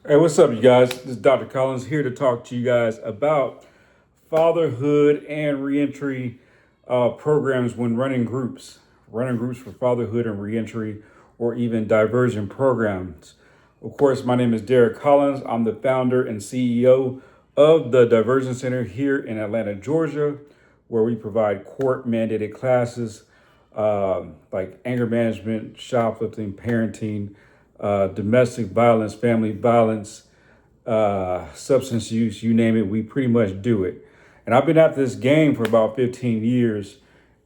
Hey, what's up, you guys? This is Dr. Collins here to talk to you guys about fatherhood and reentry programs when running groups for fatherhood and reentry, or even diversion programs. Of course, my name is Derek Collins. I'm the founder and CEO of the Diversion Center here in Atlanta, Georgia, where we provide court mandated classes like anger management, shoplifting, parenting, domestic violence, family violence, substance use, you name it, we pretty much do it. And I've been at this game for about 15 years,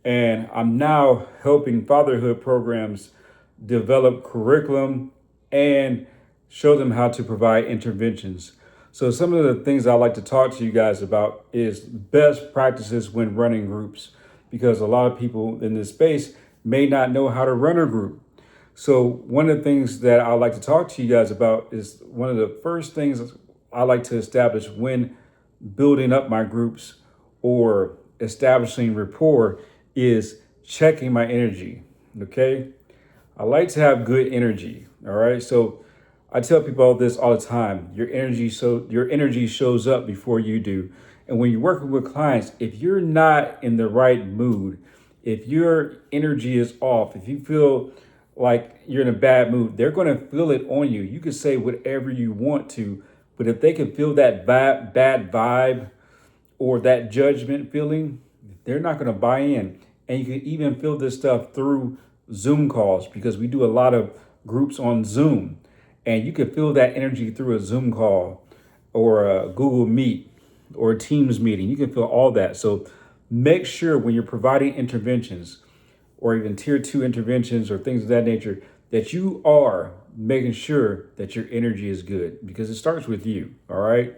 and I'm now helping fatherhood programs develop curriculum and show them how to provide interventions. So some of the things I like to talk to you guys about is best practices when running groups, because a lot of people in this space may not know how to run a group. So one of the things that I like to talk to you guys about is one of the first things I like to establish when building up my groups or establishing rapport is checking my energy. Okay. I like to have good energy. All right. So I tell people this all the time. Your energy shows up before you do. And when you're working with clients, if you're not in the right mood, if your energy is off, if you feel like you're in a bad mood, they're going to feel it on you. You can say whatever you want to, but if they can feel that bad vibe or that judgment feeling, they're not going to buy in. And you can even feel this stuff through Zoom calls, because we do a lot of groups on Zoom, and you can feel that energy through a Zoom call or a Google Meet or a Teams meeting. You can feel all that. So make sure when you're providing interventions or even tier two interventions or things of that nature, that you are making sure that your energy is good, because it starts with you. All right.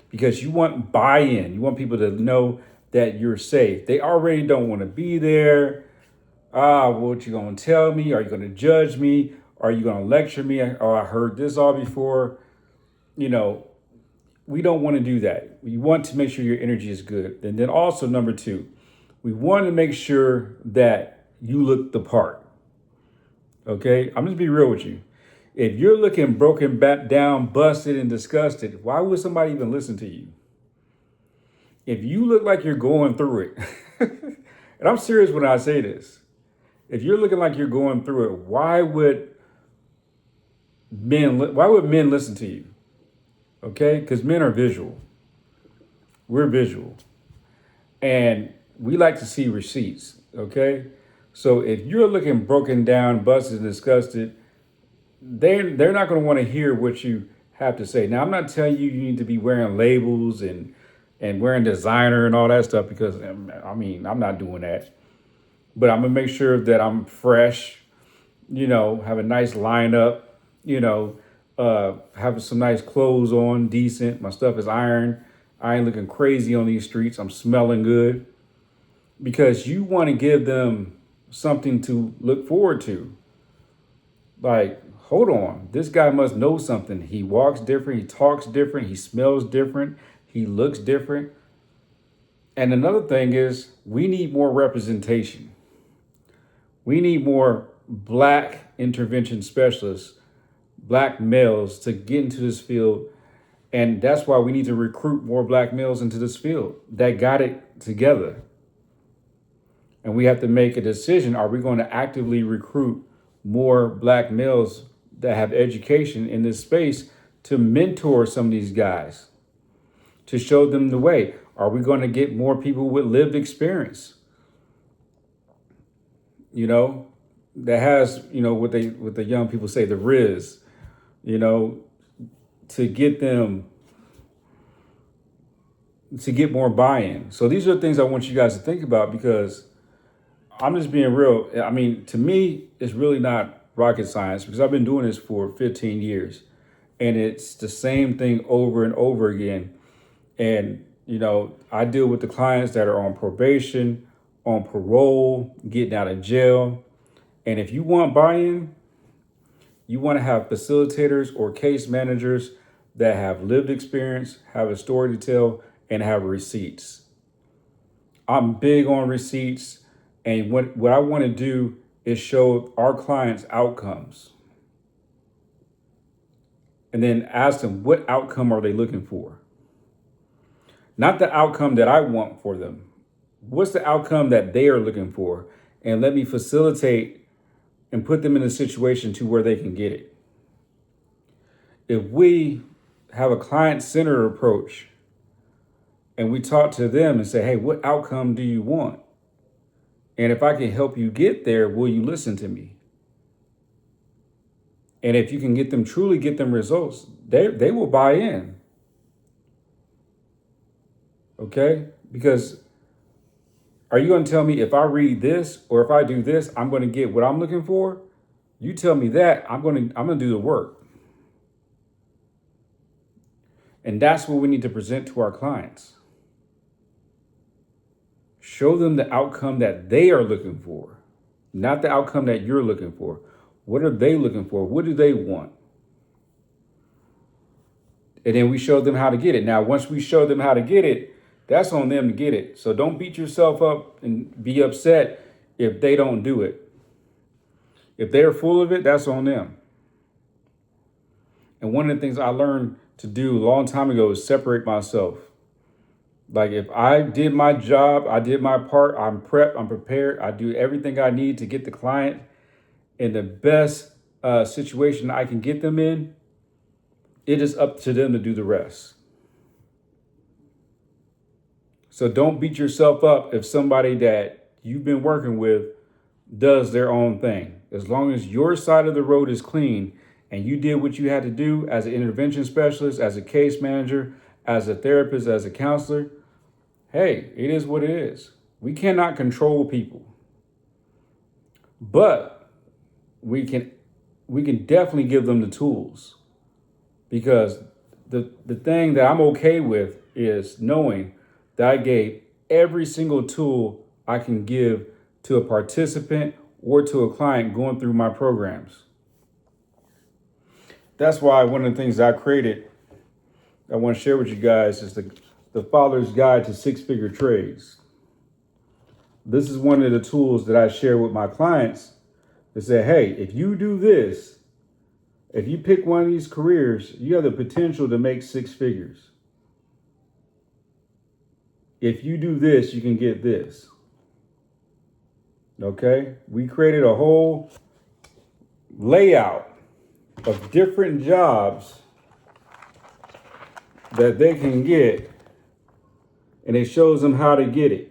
Because you want buy-in. You want people to know that you're safe. They already don't want to be there. What you gonna tell me? Are you gonna judge me? Are you gonna lecture me? Oh, I heard this all before. You know, we don't want to do that. We want to make sure your energy is good. And then also number two, we want to make sure that you look the part. Okay, I'm just be real with you. If you're looking broken, back down, busted, and disgusted, why would somebody even listen to you? If you look like you're going through it, and I'm serious when I say this, if you're looking like you're going through it, why would men listen to you? Okay, because men are visual. We're visual, and we like to see receipts. Okay, so if you're looking broken down, busted, and disgusted, they're not going to want to hear what you have to say. Now, I'm not telling you you need to be wearing labels and wearing designer and all that stuff, because I mean, I'm not doing that. But I'm gonna make sure that I'm fresh, have a nice lineup, have some nice clothes on, decent. My stuff is ironed. I ain't looking crazy on these streets. I'm smelling good, because you want to give them something to look forward to. Like, hold on, this guy must know something. He walks different, he talks different, he smells different, he looks different. And another thing is, we need more representation. We need more black intervention specialists, black males, to get into this field. And that's why we need to recruit more black males into this field that got it together. And we have to make a decision. Are we going to actively recruit more black males that have education in this space to mentor some of these guys, to show them the way? Are we going to get more people with lived experience? That has, what the young people say, the riz, you know, to get them to get more buy-in. So these are the things I want you guys to think about, because I'm just being real. I mean, to me, it's really not rocket science, because I've been doing this for 15 years, and it's the same thing over and over again. And, I deal with the clients that are on probation, on parole, getting out of jail. And if you want buy-in, you want to have facilitators or case managers that have lived experience, have a story to tell, and have receipts. I'm big on receipts. And what I want to do is show our clients outcomes. and then ask them, what outcome are they looking for? Not the outcome that I want for them. What's the outcome that they are looking for? And let me facilitate and put them in a situation to where they can get it. If we have a client-centered approach and we talk to them and say, hey, what outcome do you want? And if I can help you get there, will you listen to me? And if you can truly get them results, they will buy in. Okay? Because are you going to tell me if I read this or if I do this, I'm going to get what I'm looking for? You tell me that, I'm going to do the work. And that's what we need to present to our clients. Show them the outcome that they are looking for, not the outcome that you're looking for. What are they looking for? What do they want? And then we show them how to get it. Now, once we show them how to get it, that's on them to get it. So don't beat yourself up and be upset if they don't do it. If they're full of it, that's on them. And one of the things I learned to do a long time ago is separate myself. Like if I did my job, I did my part, I'm prepped, I'm prepared, I do everything I need to get the client in the best situation I can get them in, it is up to them to do the rest. So don't beat yourself up if somebody that you've been working with does their own thing. As long as your side of the road is clean and you did what you had to do as an intervention specialist, as a case manager, as a therapist, as a counselor, hey, it is what it is. We cannot control people, but we can definitely give them the tools, because the thing that I'm okay with is knowing that I gave every single tool I can give to a participant or to a client going through my programs. That's why one of the things I created, I want to share with you guys, is the Father's Guide to Six-Figure Trades. This is one of the tools that I share with my clients to say, hey, if you do this, if you pick one of these careers, you have the potential to make six figures. If you do this, you can get this. Okay? We created a whole layout of different jobs that they can get, and it shows them how to get it.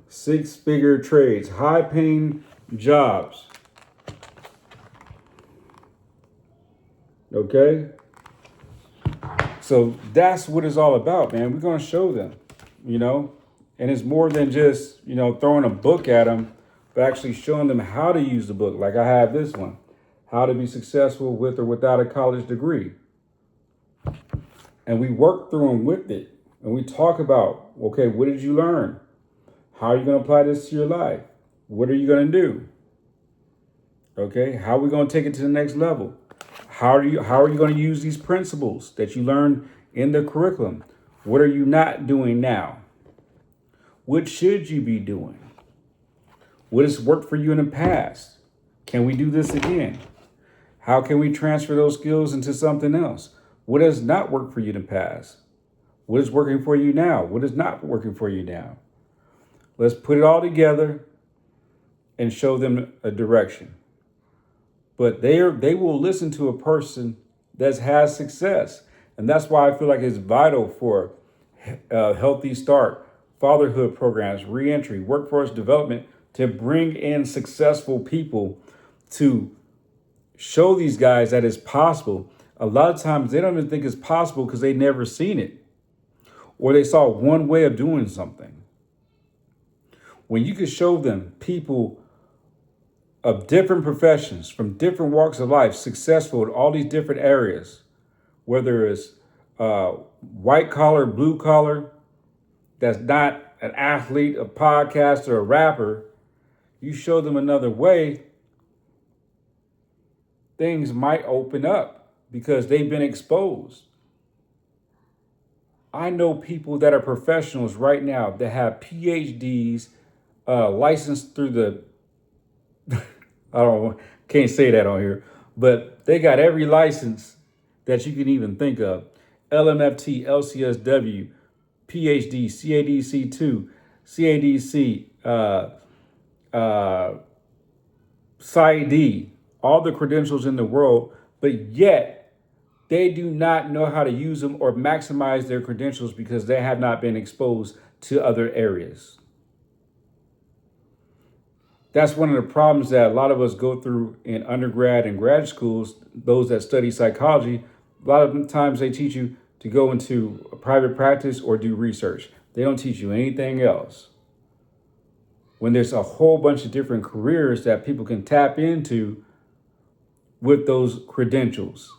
Six-figure trades, high-paying jobs. Okay? So that's what it's all about, man. We're going to show them, and it's more than just, throwing a book at them, but actually showing them how to use the book. Like I have this one, How to Be Successful with or Without a College Degree. And we work through them with it. And we talk about, okay, what did you learn? How are you going to apply this to your life? What are you going to do? Okay, how are we going to take it to the next level? How are you going to use these principles that you learned in the curriculum? What are you not doing now? What should you be doing? What has worked for you in the past? Can we do this again? How can we transfer those skills into something else? What has not worked for you in the past? What is working for you now? What is not working for you now? Let's put it all together and show them a direction. But they will listen to a person that has success. And that's why I feel like it's vital for Healthy Start, fatherhood programs, reentry, workforce development, to bring in successful people to show these guys that it's possible. A lot of times they don't even think it's possible because they've never seen it, or they saw one way of doing something. When you can show them people of different professions, from different walks of life, successful in all these different areas, whether it's white collar, blue collar, that's not an athlete, a podcaster, a rapper, you show them another way, things might open up because they've been exposed. I know people that are professionals right now that have PhDs, licensed through the, can't say that on here, But they got every license that you can even think of: LMFT, LCSW, PhD, CADC2, CADC, PsyD, all the credentials in the world, but yet they do not know how to use them or maximize their credentials because they have not been exposed to other areas. That's one of the problems that a lot of us go through in undergrad and grad schools. Those that study psychology, a lot of times they teach you to go into a private practice or do research. They don't teach you anything else. When there's a whole bunch of different careers that people can tap into with those credentials.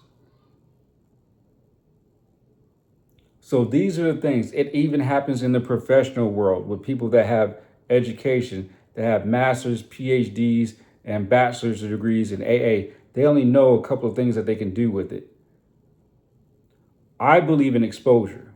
So these are the things. It even happens in the professional world with people that have education, that have masters, PhDs, and bachelor's degrees in AA. They only know a couple of things that they can do with it. I believe in exposure.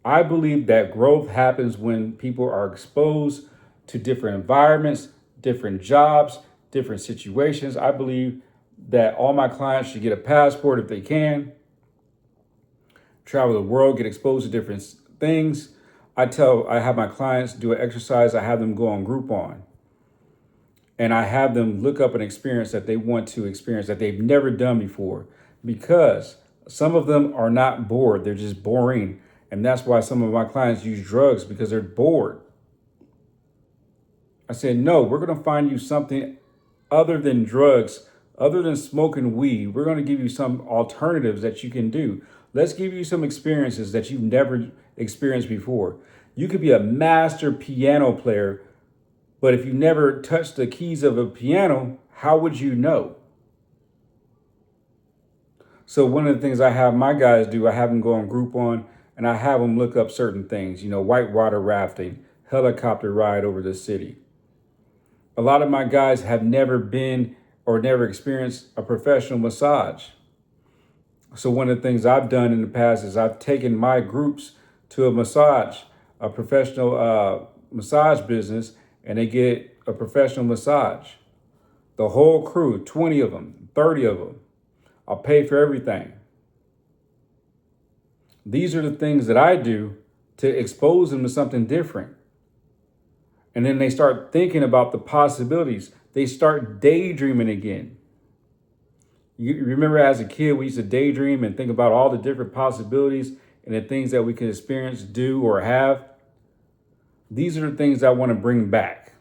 I believe that growth happens when people are exposed to different environments, different jobs, different situations. I believe that all my clients should get a passport if they can, travel the world, get exposed to different things. I have my clients do an exercise. I have them go on Groupon, and I have them look up an experience that they want to experience that they've never done before, because some of them are not bored. They're just boring. And that's why some of my clients use drugs, because they're bored. I said, no, we're going to find you something other than drugs, other than smoking weed. We're going to give you some alternatives that you can do. Let's give you some experiences that you've never experienced before. You could be a master piano player, but if you never touched the keys of a piano, how would you know? So one of the things I have my guys do, I have them go on Groupon, and I have them look up certain things, whitewater rafting, helicopter ride over the city. A lot of my guys have never been or never experienced a professional massage. So one of the things I've done in the past is I've taken my groups to a professional massage business, and they get a professional massage. The whole crew, 20 of them, 30 of them. I'll pay for everything. These are the things that I do to expose them to something different. And then they start thinking about the possibilities. They start daydreaming again. You remember as a kid, we used to daydream and think about all the different possibilities and the things that we can experience, do, or have. These are the things I want to bring back.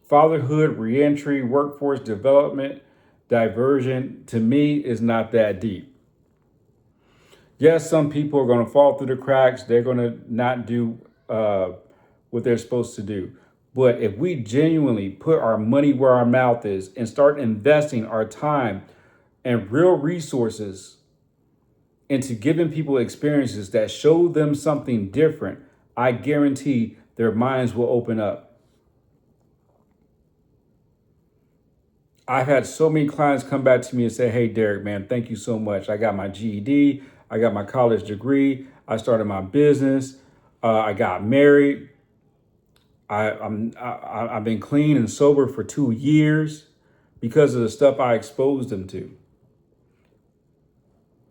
Fatherhood, reentry, workforce development, diversion, to me, is not that deep. Yes, some people are going to fall through the cracks. They're going to not do what they're supposed to do. But if we genuinely put our money where our mouth is and start investing our time and real resources into giving people experiences that show them something different, I guarantee their minds will open up. I've had so many clients come back to me and say, hey, Derek, man, thank you so much. I got my GED. I got my college degree. I started my business. I got married. I've been clean and sober for 2 years because of the stuff I exposed them to.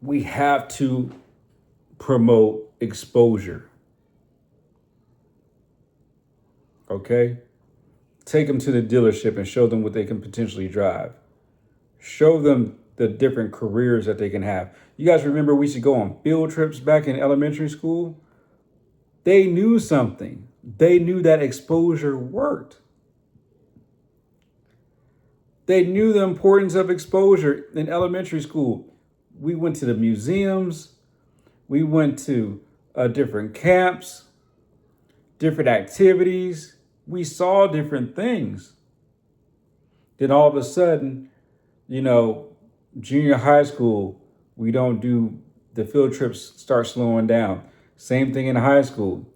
We have to promote exposure. Okay? Take them to the dealership and show them what they can potentially drive. Show them the different careers that they can have. You guys remember we used to go on field trips back in elementary school? They knew something. They knew that exposure worked. They knew the importance of exposure in elementary school. We went to the museums. We went to different camps, different activities. We saw different things. Then all of a sudden, junior high school, we don't do, the field trips start slowing down. Same thing in high school.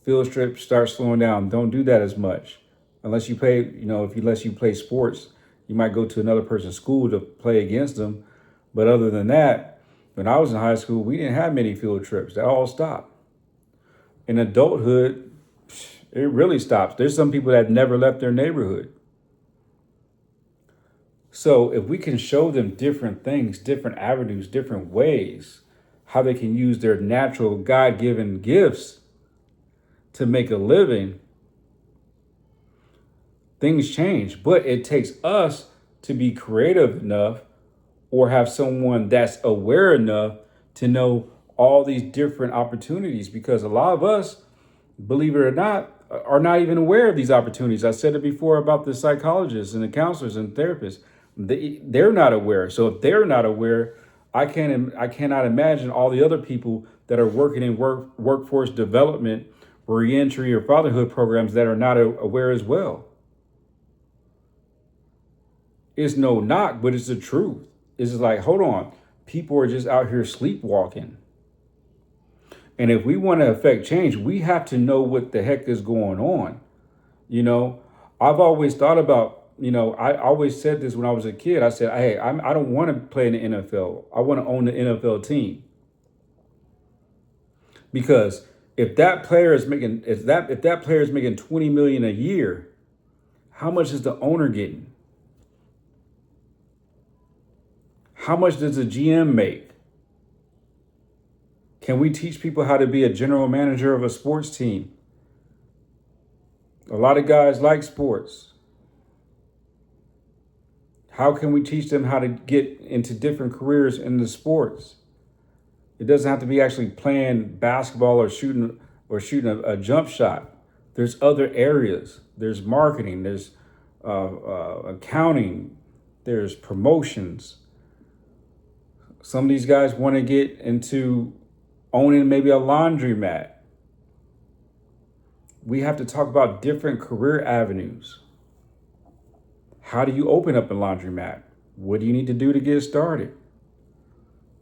Field trips start slowing down. Don't do that as much. Unless you play, unless you play sports, you might go to another person's school to play against them. But other than that, when I was in high school, we didn't have many field trips. They all stopped. In adulthood, It really stops. There's some people that never left their neighborhood. So if we can show them different things, different avenues, different ways, how they can use their natural God-given gifts to make a living, things change. But it takes us to be creative enough or have someone that's aware enough to know all these different opportunities, because a lot of us, believe it or not, are not even aware of these opportunities. I said it before about the psychologists and the counselors and therapists. They're not aware. So if they're not aware, I cannot imagine all the other people that are working in workforce development, reentry, or fatherhood programs that are not aware as well. It's no knock, but it's the truth. It's just like, hold on, people are just out here sleepwalking. And if we want to affect change, we have to know what the heck is going on. You know, I've always thought about, I always said this when I was a kid. I said, hey, I don't want to play in the NFL. I want to own the NFL team. Because if that player is making, if that player is making 20 million a year, how much is the owner getting? How much does the GM make? Can we teach people how to be a general manager of a sports team? A lot of guys like sports. How can we teach them how to get into different careers in the sports? It doesn't have to be actually playing basketball or shooting a jump shot. There's other areas. There's marketing. There's accounting. There's promotions. Some of these guys want to get into owning maybe a laundromat. We have to talk about different career avenues. How do you open up a laundromat? What do you need to do to get started?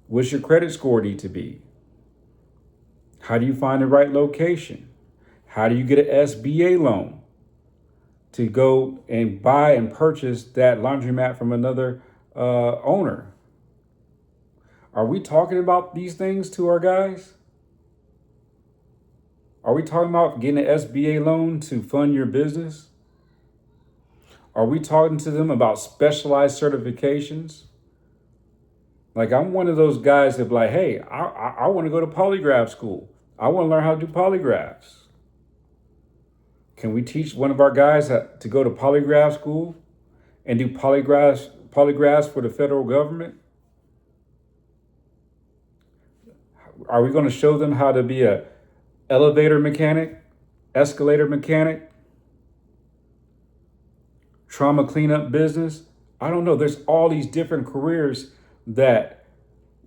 What's your credit score need to be? How do you find the right location? How do you get an SBA loan to go and buy and purchase that laundromat from another owner? Are we talking about these things to our guys? Are we talking about getting an SBA loan to fund your business? Are we talking to them about specialized certifications? Like, I'm one of those guys that be like, hey, I want to go to polygraph school. I want to learn how to do polygraphs. Can we teach one of our guys to go to polygraph school and do polygraphs for the federal government? Are we going to show them how to be a elevator mechanic, escalator mechanic, trauma cleanup business? I don't know. There's all these different careers that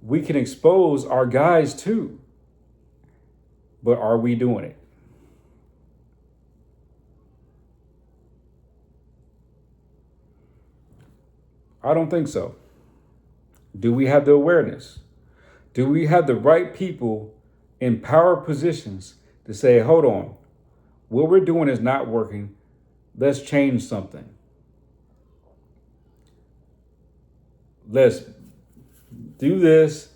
we can expose our guys to. But are we doing it? I don't think so. Do we have the awareness? Do we have the right people in power positions to say, hold on, what we're doing is not working. Let's change something. Let's do this,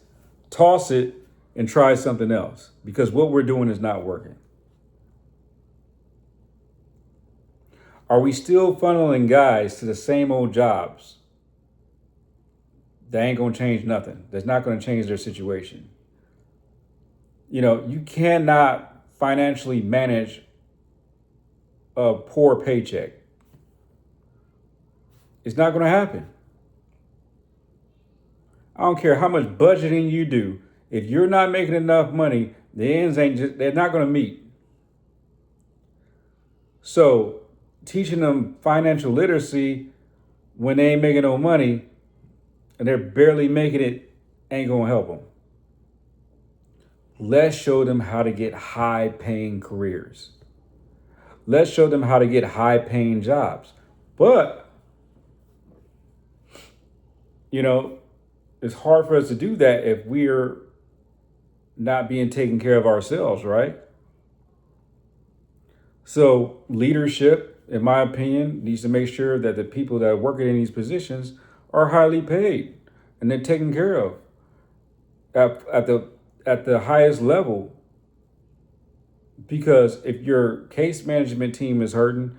toss it, and try something else, because what we're doing is not working. Are we still funneling guys to the same old jobs? That ain't going to change nothing. That's not going to change their situation. You cannot financially manage a poor paycheck. It's not going to happen. I don't care how much budgeting you do. If you're not making enough money, the ends they're not going to meet. So teaching them financial literacy when they ain't making no money and they're barely making it ain't going to help them. Let's show them how to get high paying careers. Let's show them how to get high paying jobs. But, it's hard for us to do that if we're not being taken care of ourselves, right? So leadership, in my opinion, needs to make sure that the people that are working in these positions are highly paid and they're taken care of at the highest level. Because if your case management team is hurting,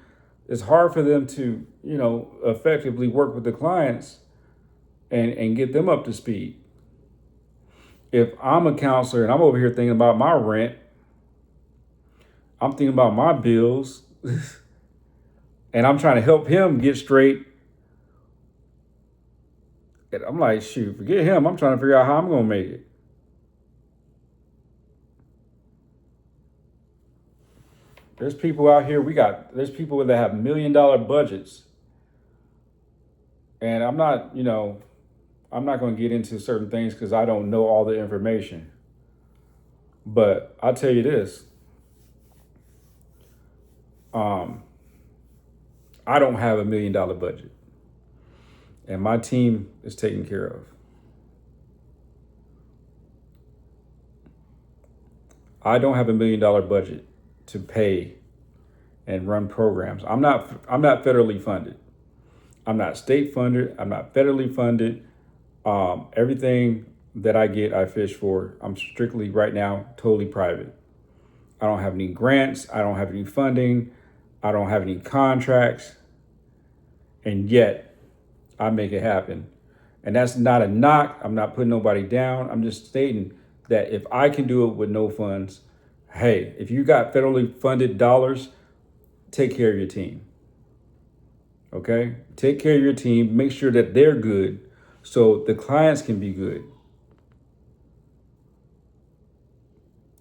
it's hard for them to, effectively work with the clients and get them up to speed. If I'm a counselor and I'm over here thinking about my rent, I'm thinking about my bills, and I'm trying to help him get straight. And I'm like, shoot, forget him. I'm trying to figure out how I'm going to make it. There's people out here, there's people that have $1 million budgets. And I'm not going to get into certain things because I don't know all the information. But I'll tell you this. I don't have $1 million budget. And my team is taken care of. I don't have $1 million budget to pay and run programs. I'm not federally funded. I'm not state funded. I'm not federally funded. Everything that I get, I fish for. I'm strictly right now totally private. I don't have any grants. I don't have any funding. I don't have any contracts. And yet I make it happen. And that's not a knock. I'm not putting nobody down. I'm just stating that if I can do it with no funds, hey, if you got federally funded dollars, take care of your team. Okay? Take care of your team. Make sure that they're good so the clients can be good.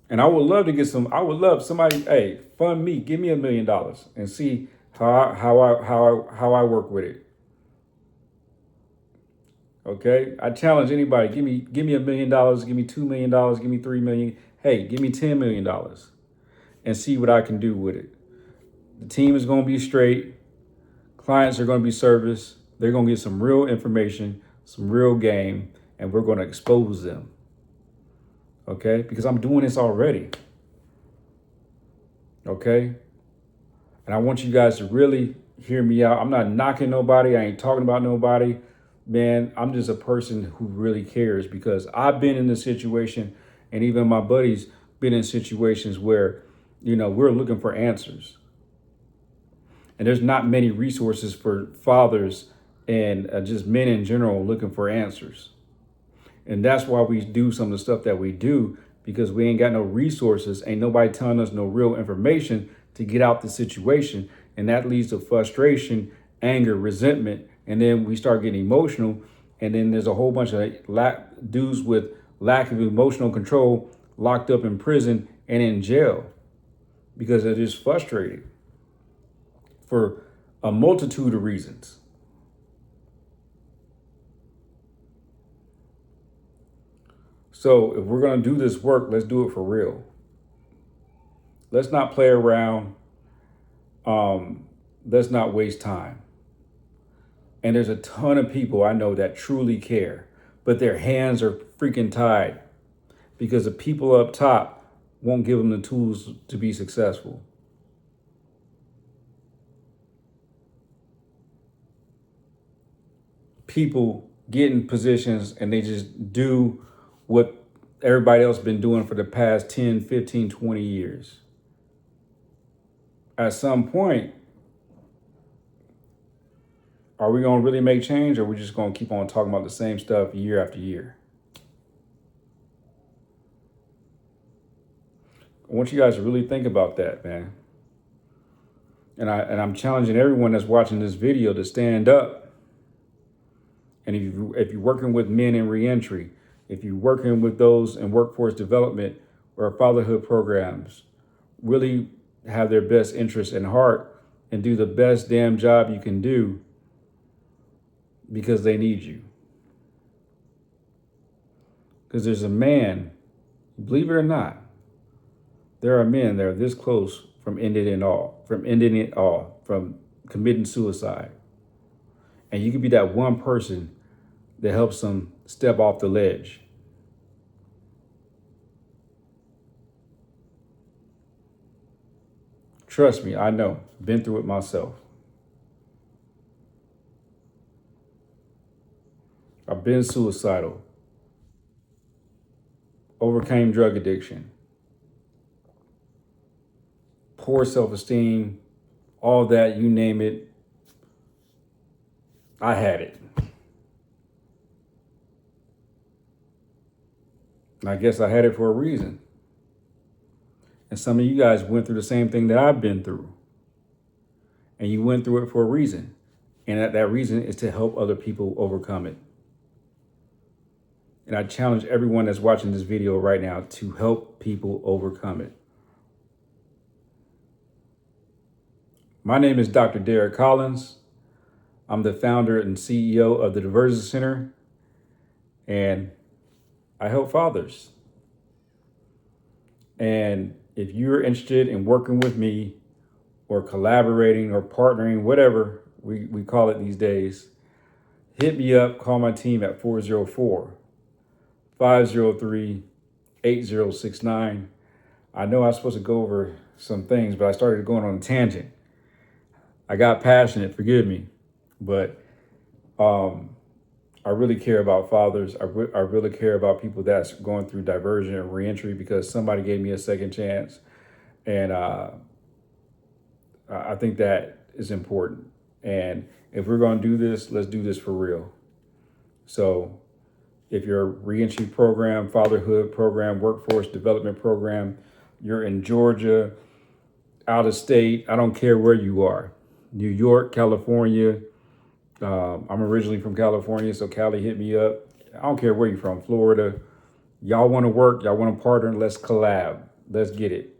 And I would love to I would love somebody, hey, fund me, give me $1 million and see how I work with it. Okay? I challenge anybody, give me $1 million, give me $2 million, give me $3 million. Hey, give me $10 million and see what I can do with it. The team is going to be straight. Clients are going to be serviced. They're going to get some real information, some real game, and we're going to expose them. Okay? Because I'm doing this already. Okay? And I want you guys to really hear me out. I'm not knocking nobody. I ain't talking about nobody. Man, I'm just a person who really cares because I've been in this situation, and even my buddies been in situations where, we're looking for answers. And there's not many resources for fathers and just men in general looking for answers. And that's why we do some of the stuff that we do, because we ain't got no resources. Ain't nobody telling us no real information to get out the situation. And that leads to frustration, anger, resentment. And then we start getting emotional. And then there's a whole bunch of dudes with lack of emotional control locked up in prison and in jail because they're just frustrated for a multitude of reasons. So if we're going to do this work, let's do it for real. Let's not play around. Let's not waste time. And there's a ton of people I know that truly care, but their hands are freaking tied because the people up top won't give them the tools to be successful. People get in positions and they just do what everybody else been doing for the past 10, 15, 20 years. At some point, are we going to really make change, or are we just going to keep on talking about the same stuff year after year? I want you guys to really think about that, man. And I'm challenging everyone that's watching this video to stand up. And if you're working with men in reentry, if you're working with those in workforce development or fatherhood programs, really have their best interests in heart and do the best damn job you can do because they need you. Because there's a man, believe it or not, there are men that are this close from ending it all, from committing suicide. And you can be that one person that helps them step off the ledge. Trust me, I know. Been through it myself. I've been suicidal. Overcame drug addiction. poor self-esteem, all that, you name it, I had it. And I guess I had it for a reason. And some of you guys went through the same thing that I've been through. And you went through it for a reason. And that reason is to help other people overcome it. And I challenge everyone that's watching this video right now to help people overcome it. My name is Dr. Derek Collins. I'm the founder and CEO of the Diversion Center, and I help fathers. And if you're interested in working with me or collaborating or partnering, whatever we call it these days, hit me up, call my team at 404-503-8069. I know I was supposed to go over some things, but I started going on a tangent. I got passionate, forgive me, but I really care about fathers. I really care about people that's going through diversion and reentry, because somebody gave me a second chance. And I think that is important. And if we're going to do this, let's do this for real. So if your reentry program, fatherhood program, workforce development program, you're in Georgia, out of state, I don't care where you are, New York, California. I'm originally from California, so Cali, hit me up. I don't care where you're from, Florida. Y'all want to work, y'all want to partner, let's collab. Let's get it.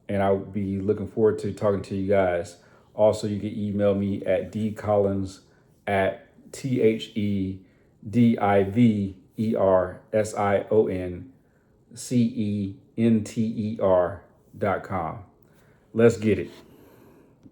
And I'll be looking forward to talking to you guys. Also, you can email me at dcollins@THEDIVERSIONCENTER.com. Let's get it.